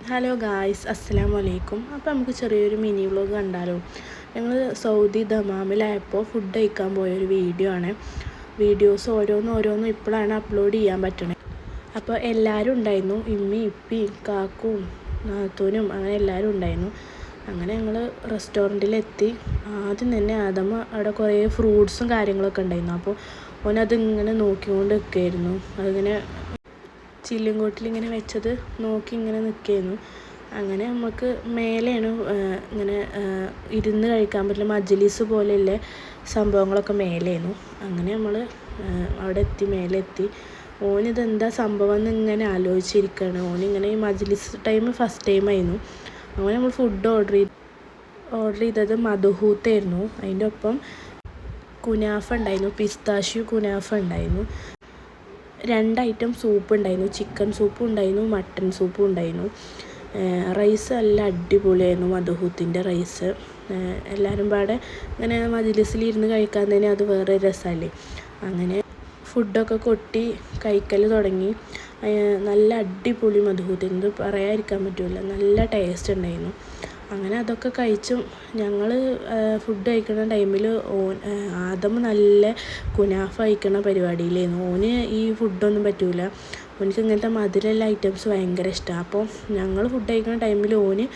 Hello guys, അസ്സലാമു അലൈക്കും. അപ്പോൾ നമുക്ക് ചെറിയൊരു മിനി വ്ളോഗ് കണ്ടാലോ. ഞങ്ങൾ സൗദി ദമാമിലായപ്പോൾ ഫുഡ് കഴിക്കാൻ പോയൊരു വീഡിയോ ആണ്. വീഡിയോസ് ഓരോന്നും ഇപ്പോഴാണ് അപ്ലോഡ് ചെയ്യാൻ പറ്റണത്. അപ്പോൾ എല്ലാവരും ഉണ്ടായിരുന്നു, ഇമ്മി ഇപ്പി കാക്കും നാത്തൂനും അങ്ങനെ എല്ലാവരും ഉണ്ടായിരുന്നു. അങ്ങനെ ഞങ്ങൾ റെസ്റ്റോറൻറ്റിലെത്തി. ആദ്യം തന്നെ ആദമ അവിടെ കുറേ ഫ്രൂട്ട്സും കാര്യങ്ങളൊക്കെ ഉണ്ടായിരുന്നു. അപ്പോൾ ഓനതിങ്ങനെ നോക്കിക്കൊണ്ട് നിൽക്കുകയായിരുന്നു. അതിങ്ങനെ ചില്ലുംകോട്ടിലിങ്ങനെ വെച്ചത് നോക്കി ഇങ്ങനെ നിൽക്കുകയായിരുന്നു. അങ്ങനെ നമുക്ക് മേലെയാണ് ഇങ്ങനെ ഇരുന്ന് കഴിക്കാൻ പറ്റില്ല, മജ്ലിസ് പോലെയുള്ള സംഭവങ്ങളൊക്കെ മേലെയായിരുന്നു. അങ്ങനെ നമ്മൾ അവിടെ എത്തി, മേലെ എത്തി. ഓനിതെന്താ സംഭവം എന്ന് ഇങ്ങനെ ആലോചിച്ചിരിക്കുകയാണ്. ഓനിങ്ങനെ ഈ മജ്ലിസ് ടൈം ഫസ്റ്റ് ടൈമായിരുന്നു. അങ്ങനെ നമ്മൾ ഫുഡ് ഓർഡർ ചെയ്തത് മധുഹൂത്തായിരുന്നു. അതിൻ്റെ ഒപ്പം കുനാഫ ഉണ്ടായിരുന്നു, പിസ്താഷ്യൂ കുനാഫ ഉണ്ടായിരുന്നു. 2 ഐറ്റം സൂപ്പ് ഉണ്ടായിരുന്നു, ചിക്കൻ സൂപ്പും ഉണ്ടായിരുന്നു, മട്ടൻ സൂപ്പും ഉണ്ടായിരുന്നു. റൈസ് നല്ല അടിപൊളിയായിരുന്നു, മധുഹൂത്തിൻ്റെ റൈസ്. എല്ലാവരും പാടെ ഇങ്ങനെ മജ്ലിസിലിരുന്ന് കഴിക്കാൻ തന്നെ അത് വേറെ രസമല്ലേ. അങ്ങനെ ഫുഡൊക്കെ കൊട്ടി കഴിക്കൽ തുടങ്ങി. നല്ല അടിപൊളി മധുഹൂത്ത്, എന്ത് പറയാതിരിക്കാൻ പറ്റില്ല, നല്ല ടേസ്റ്റ് ഉണ്ടായിരുന്നു. അങ്ങനെ അതൊക്കെ കഴിച്ചും ഞങ്ങൾ ഫുഡ് കഴിക്കുന്ന ടൈമിൽ ആദം നല്ല കുനാഫ കഴിക്കുന്ന പരിപാടിയിലായിരുന്നു. ഓന് ഈ ഫുഡൊന്നും പറ്റില്ല, ഓനിക്ക് ഇങ്ങനത്തെ മധുരമുള്ള ഐറ്റംസ് ഭയങ്കര ഇഷ്ടമാണ്. അപ്പോൾ ഞങ്ങൾ ഫുഡ് കഴിക്കുന്ന ടൈമിൽ ഓന്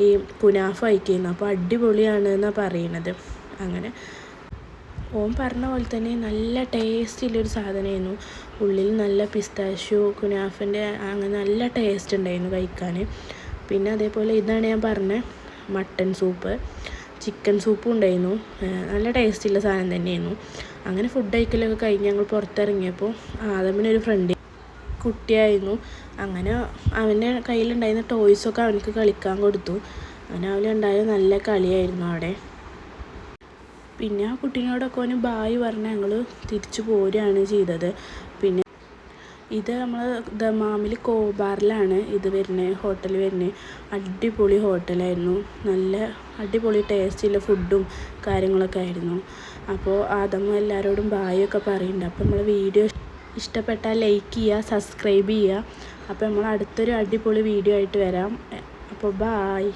ഈ കുനാഫ കഴിക്കുന്നു. അപ്പോൾ അടിപൊളിയാണ് എന്നാണ് പറയണത്. അങ്ങനെ ഓൻ പറഞ്ഞ പോലെ തന്നെ നല്ല ടേസ്റ്റുള്ളൊരു സാധനമായിരുന്നു. ഉള്ളിൽ നല്ല പിസ്താഷ്യൂ കുനാഫിൻ്റെ അങ്ങനെ നല്ല ടേസ്റ്റ് ഉണ്ടായിരുന്നു കഴിക്കാൻ. പിന്നെ അതേപോലെ ഇതാണ് ഞാൻ പറഞ്ഞ മട്ടൻ സൂപ്പ്, ചിക്കൻ സൂപ്പും ഉണ്ടായിരുന്നു. നല്ല ടേസ്റ്റുള്ള സാധനം തന്നെയായിരുന്നു. അങ്ങനെ ഫുഡ് കഴിക്കലൊക്കെ കഴിഞ്ഞ് ഞങ്ങൾ പുറത്തിറങ്ങിയപ്പോൾ ആദമിനൊരു ഫ്രണ്ട് കുട്ടിയായിരുന്നു. അങ്ങനെ അവൻ്റെ കയ്യിലുണ്ടായിരുന്ന ടോയ്സൊക്കെ അവനക്ക് കളിക്കാൻ കൊടുത്തു. അങ്ങനെ അവനുണ്ടായ നല്ല കളിയായിരുന്നു അവിടെ. പിന്നെ ആ കുട്ടീനോടൊക്കെ അവന് ബായ് പറഞ്ഞ് ഞങ്ങൾ തിരിച്ചു പോരുകയാണ് ചെയ്തത്. പിന്നെ ഇത് നമ്മൾ ദമാമിൽ കോബാറിലാണ് ഇത് വരുന്നത്, ഹോട്ടൽ വരുന്നത്. അടിപൊളി ഹോട്ടലായിരുന്നു, നല്ല അടിപൊളി ടേസ്റ്റുള്ള ഫുഡും കാര്യങ്ങളൊക്കെ ആയിരുന്നു. അപ്പോൾ ആദം എല്ലാവരോടും ബായൊക്കെ പറയുന്നുണ്ട്. അപ്പോൾ നമ്മൾ വീഡിയോ ഇഷ്ടപ്പെട്ടാൽ ലൈക്ക് ചെയ്യുക, സബ്സ്ക്രൈബ് ചെയ്യുക. അപ്പോൾ നമ്മൾ അടുത്തൊരു അടിപൊളി വീഡിയോ ആയിട്ട് വരാം. അപ്പോൾ ബായ്.